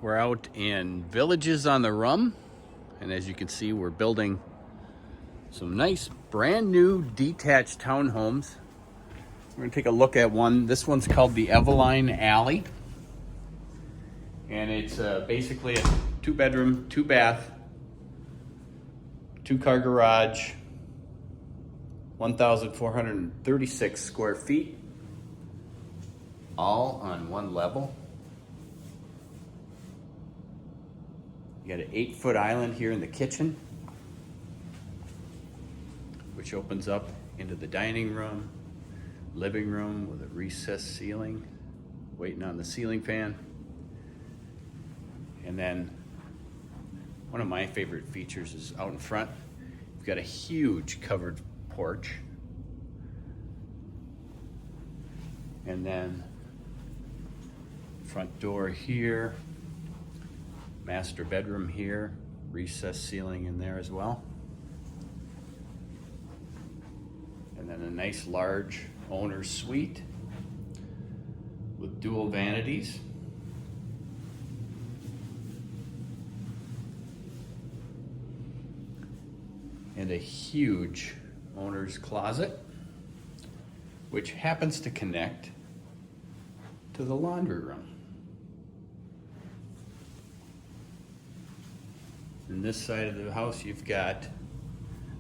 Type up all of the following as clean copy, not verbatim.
We're out in Villages on the Rum, and as you can see, we're building some nice brand new detached townhomes. We're gonna take a look at one. This one's called the Evaline Alley, and it's basically a 2-bedroom, 2-bath, 2-car garage, 1,436 square feet, all on one level. You got an 8-foot island here in the kitchen, which opens up into the dining room, living room with a recessed ceiling, waiting on the ceiling fan. And then one of my favorite features is out in front. You've got a huge covered porch. And then front door here, master bedroom here, recessed ceiling in there as well. And then a nice large owner's suite with dual vanities. And a huge owner's closet, which happens to connect to the laundry room. In this side of the house, you've got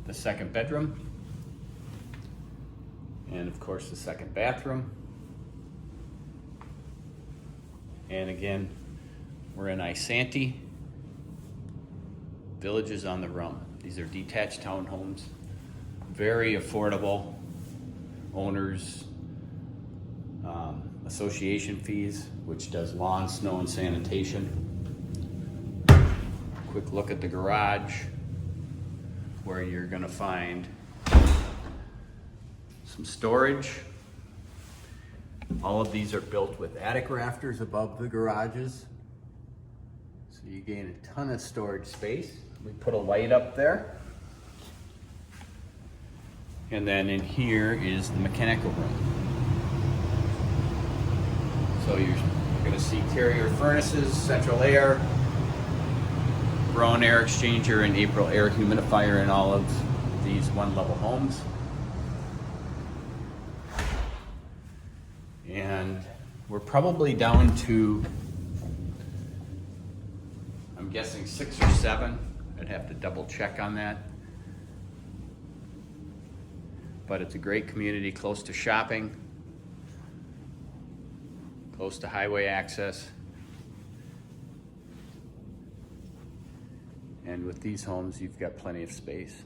the 2nd bedroom, and of course the 2nd bathroom. And again, we're in Isanti, Villages on the Rum. These are detached townhomes, very affordable. Owners association fees, which does lawn, snow, and sanitation. Quick look at the garage, where you're gonna find some storage. All of these are built with attic rafters above the garages, so you gain a ton of storage space. We put a light up there. And then in here is the mechanical room. So you're gonna see Carrier furnaces, central air, Braun air exchanger, and April air humidifier in all of these one-level homes. And we're probably down to, I'm guessing 6 or 7. I'd have to double check on that. But it's a great community, close to shopping, close to highway access. And with these homes, you've got plenty of space.